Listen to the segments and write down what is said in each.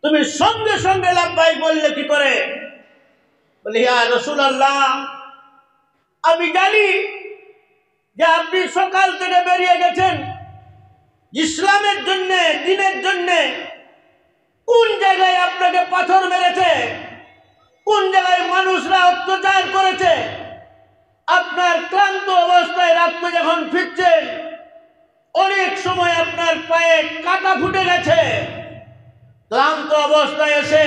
তুমি সঙ্গে সঙ্গে লাব্বাইক বললে কি করে? বলে ইয়া রাসূলুল্লাহ, আমি জানি যে আপনি সকাল থেকে বেরিয়ে গেছেন ইসলামের জন্য, দ্বীনের জন্য। কোন জায়গায় আপনাকে পাথর মেরেছে, কোন জায়গায় মানুষরা অত্যাচার করেছে, আপনার ক্লান্ত অবস্থায় রাত্রে যখন ফিরছেন অনেক সময় আপনার পায়ে কাটা ফুটে গেছে। ক্লান্ত অবস্থায় এসে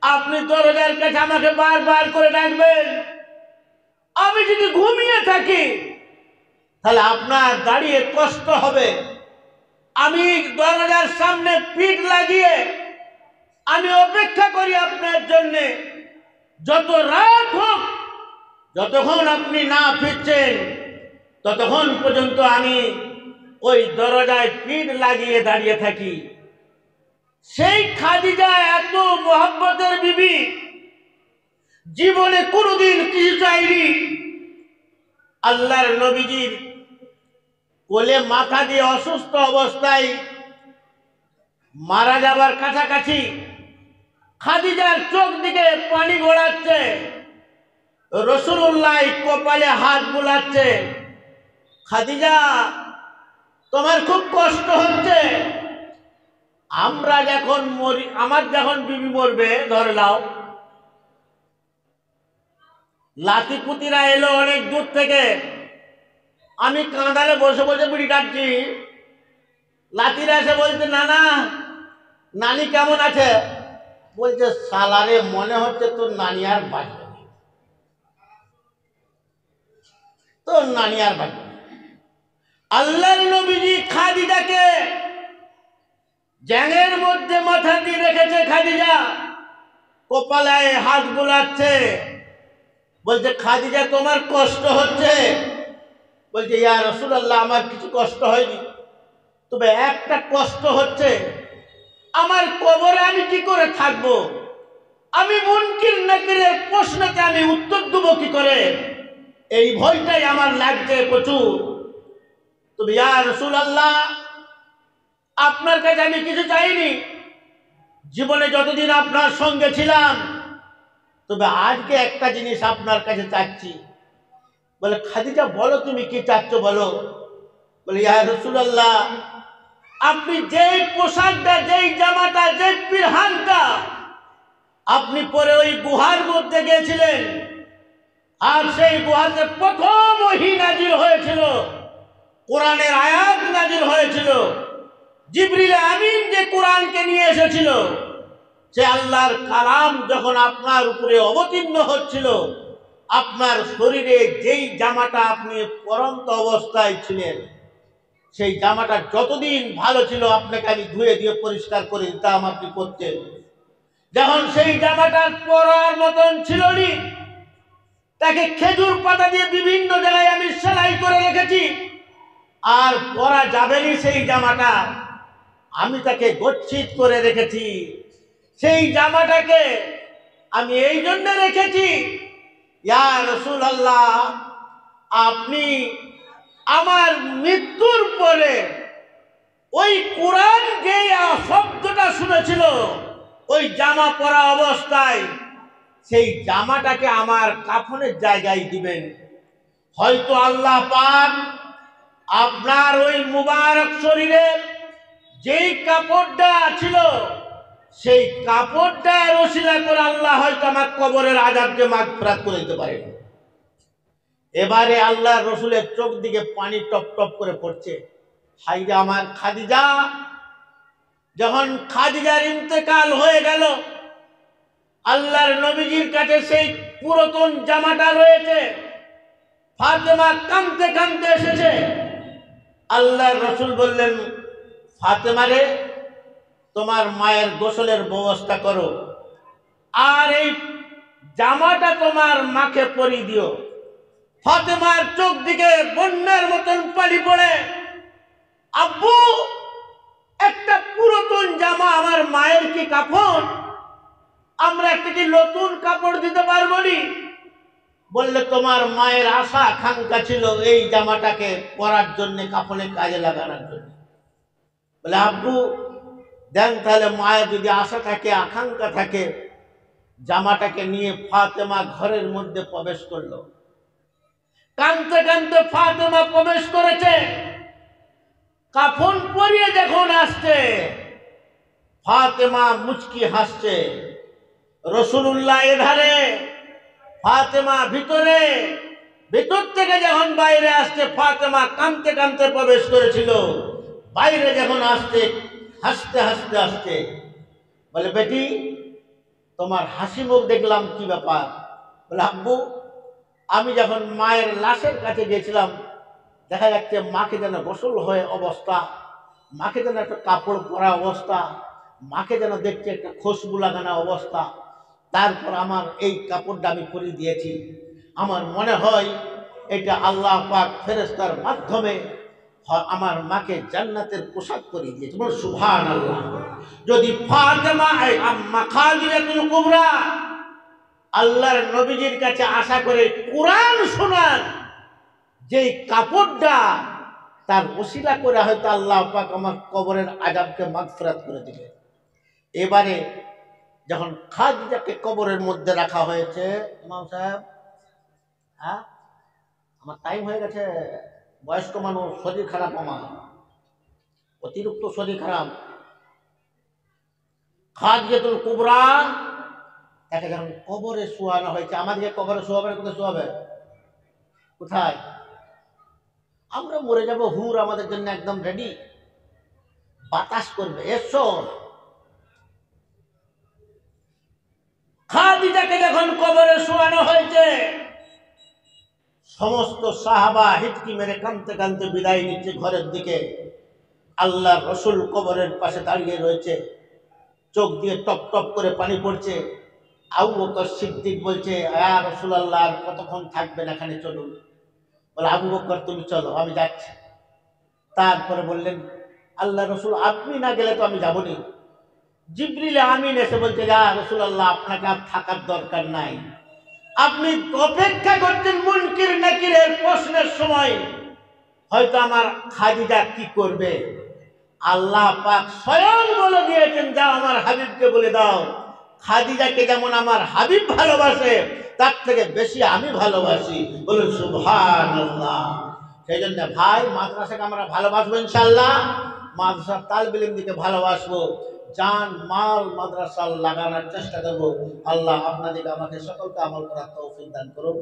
আপনি দরজার কাছে আমাকে বারবার করে ডাকবেন। আমি যদি ঘুমিয়ে থাকি তাহলে আপনার দাঁড়িয়ে কষ্ট হবে। আমি দরজার সামনে পিঠ লাগিয়ে আমি অপেক্ষা করি আপনার জন্য। যত রাত হোক, যতক্ষণ আপনি না ফিরছেন ততক্ষণ পর্যন্ত আমি ওই দরজায় পিঠ লাগিয়ে দাঁড়িয়ে থাকি। সেই খাদিজা এত মোহাব্বতের বিবি, জীবনে কোনোদিন কিছু চাইনি। আল্লাহর নবীজির কোলে মাথা দিয়ে অসুস্থ অবস্থায় মারা যাবার কাছাকাছি খাদিজার চোখ দিকে পানি গড়াচ্ছে, রাসূলুল্লাহ কপালে হাত বুলাচ্ছে। খাদিজা, তোমার খুব কষ্ট হচ্ছে। আমরা যখন মরি, আমার যখন বিবি মরবে, ধরে নাও লাতিপুতিরা এলো অনেক দূর থেকে, আমি কাঁদালে বসে বসে বিড়ি কাটছি, লাতিরা এসে বলছে নানা নানি কেমন আছে? বলছে সালারে মনে হচ্ছে তোর নানি আর বাঁচবে না, তোর নানি আর বাঁচবে না। আল্লাহর নবীজি খাদিজাকে জ্যাঙের মধ্যে মাথা দিয়ে রেখেছে। খাদিজা কপালে হাত বুলাচ্ছে, বলছে খাদিজা তোমার কষ্ট হচ্ছে? বলছে ইয়া রাসূলুল্লাহ, আমার কিছু কষ্ট হয়নি, তবে একটা কষ্ট হচ্ছে, আমার কবরে আমি কি করে থাকবো? আমি মুনকির নাকিরের প্রশ্নকে আমি উত্তর দেবো কি করে? এই ভয়টাই আমার লাগছে প্রচুর। তবে ইয়া রাসূলুল্লাহ, আপনার কাছে আমি কিছু চাইনি, জীবনে যতদিন আপনার সঙ্গে ছিলাম, তবে আজকে একটা জিনিস আপনার কাছে চাচ্ছি। বলে খাদিজা বলো তুমি কি চাচ্ছ বলো। বলে ইয়া রাসূলুল্লাহ, আপনি যেই পোশাকটা, যেই জামাটা, যেই পিরহানটা আপনি পরে ওই গুহার মধ্যে গিয়েছিলেন, আর সেই গুহাতে প্রথম ওহী নাজিল হয়েছিল, কোরআনের আয়াত নাজিল হয়েছিল, জিবরিল আমিন যে কোরআনকে নিয়ে এসেছিল, সে আল্লাহর কালাম যখন আপনার উপরে অবতীর্ণ হচ্ছিল, আপনার শরীরে যেই জামাটা আপনি পরন্ত অবস্থায় ছিলেন, সেই জামাটা যতদিন ভালো ছিল আপনাকে আমি ধুয়ে দিয়ে পরিষ্কার করে দিতাম, আপনি করতেন। যখন সেই জামাটার পরার মতন ছিল নি, তাকে খেজুর পাতা দিয়ে বিভিন্ন জায়গায় আমি সেলাই করে রেখেছি, আর পরা যাবেনি সেই জামাটা, আমি তাকে গচ্ছিত করে রেখেছি। সেই জামাটাকে আমি এই জন্য রেখেছি, ইয়া রাসূলুল্লাহ, আপনি আমার মৃত্যুর পরে ওই কোরআন যে শব্দটা শুনেছিল ওই জামা পরা অবস্থায়, সেই জামাটাকে আমার কাফনের জায়গায় দিবেন। হয়তো আল্লাহ পাক আপনার ওই মুবারক শরীরে যেই কাপড়টা ছিল, সেই কাপড়টার ওসিলা করে আল্লাহ হয়তো আমার কবরের আযাবকে মাগফিরাত করে দিতে পারেন। এবারে আল্লাহ রসুলের চোখ দিকে পানি টপ টপ করে পড়ছে। হাইরে আমার খাদিজা! যখন খাদিজার ইন্তেকাল হয়ে গেল, আল্লাহর নবীজির কাছে সেই পুরাতন জামাটা রয়েছে। ফাতেমা কাঁদতে কাঁদতে এসেছে। আল্লাহর রসুল বললেন, ফাতেমা রে, তোমার মায়ের গোসলের ব্যবস্থা করো, আর এই জামাটা তোমার মাকে পরিয়ে দিও। ফাতেমার চোখ দিকে বন্যার মতন পানি পড়ে। আব্বু, একটা পুরাতন জামা আমার মায়ের কি কাফন? আমরা একটা কি নতুন কাপড় দিতে পারবো নি? বললে তোমার মায়ের আশা আকাঙ্ক্ষা ছিল এই জামাটাকে পরার জন্য, কাফনে কাজে লাগানোর জন্য। বলে আব্বু, দেন তাহলে মায়ের যদি আশা থাকে, আকাঙ্ক্ষা থাকে, জামাটাকে নিয়ে ফাতেমা ঘরের মধ্যে প্রবেশ করলো। কাঁদতে কাঁদতে ফাতেমা প্রবেশ করেছে। কাফন পরিয়ে যখন আসছে, ফাতেমা মুচকি হাসছে। রাসূলুল্লাহ এধারে, ফাতেমা ভিতরে। ভিতর থেকে যখন বাইরে আসছে, ফাতেমা কাঁদতে কাঁদতে প্রবেশ করেছিল। বাইরে যখন আসছে, হাসতে হাসতে আসছে। বলে, বেটি তোমার হাসি মুখ দেখলাম, কি ব্যাপার? বলে, আব্বু আমি যখন মায়ের লাশের কাছে গেছিলাম, দেখা যাচ্ছে মাকে যেন গোসল হয়ে অবস্থা, মাকে যেন একটা কাপড় পরা অবস্থা, মাকে যেন দেখছে একটা খুশবু লাগানো অবস্থা। তারপর আমার এই কাপড়টা আমি পরিয়ে দিয়েছি। আমার মনে হয় এটা আল্লাহ পাক ফেরেশতার মাধ্যমে আমার মাকে জান্নাতের পোশাক পরিয়ে দিয়েছে। বল সুবহানাল্লাহ। যদি ফাতেমা আম্মা খাদিজাতুল কুবরা আল্লাহর নবীজির কাছে আশা করে কোরআন শোনান, যেই কাপড়টা তার ওসিলা করে হয়তো আল্লাহ পাক আমার কবরের আযাবকে মাগফিরাত করে দিবে। এবারে যখন খাদিজাকে কবরের মধ্যে রাখা হয়েছে, ইমাম সাহেব, হ্যাঁ আমার টাইম হয়ে গেছে, বয়স্ক মানুষ, শরীর খারাপ, আমার অতিরিক্ত শরীর খারাপ। খাদিজাতুল কুবরা তাকে যখন কবরে শোয়ানো হয়েছে, আমাদেরকে কবরে শোয়াবে, কোথায় শোয়াবে? কোথায়? আমরা মরে যাব, হুর আমাদের জন্য একদম রেডি, বাতাস করবে, এসো। খাদিজাকে যখন কবরে শোয়ানো হয়েছে, সমস্ত সাহাবা হিচকি মেরে কাঁদতে কাঁদতে বিদায় নিচ্ছে ঘরের দিকে। আল্লাহর রাসূল কবরের পাশে দাঁড়িয়ে রয়েছে, চোখ দিয়ে টপ টপ করে পানি পড়ছে। আবু বকর সিদ্দিক বলছে, ইয়া রাসূলুল্লাহ আর কতক্ষণ থাকবেন এখানে, চলুন। বলে, আবু বকর তুমি চলো, আমি যাচ্ছি। তারপরে বললেন, আল্লাহ রাসূল আপনি না গেলে তো আমি যাবনি। জিবরিল আমিন এসে বলছে, ইয়া রাসূলুল্লাহ আপনাকে আর থাকার দরকার নাই, আপনি অপেক্ষা করছেন মুনকির নাকিরের প্রশ্নের সময়, হয়তো আমার খাদিজা কি করবে। আল্লাহ পাক স্বয়ং বলে দিয়েছেন, যাও আমার হাবিবকে বলে দাও, খাদিজাকে যেমন আমার হাবিব ভালোবাসে তার থেকে বেশি আমি ভালোবাসি। বলুন সুবহানাল্লাহ। সেই জন্য ভাই, মাদ্রাসাকে আমরা ভালোবাসবো ইনশাআল্লাহ, মাদ্রাসার তালিবে ইলম দিকে ভালোবাসবো, জান মাল মাদ্রাসা লাগানোর চেষ্টা করবো। আল্লাহ আপনাদেরকে আমাকে সকলকে আমল করার তৌফিক দান করুন।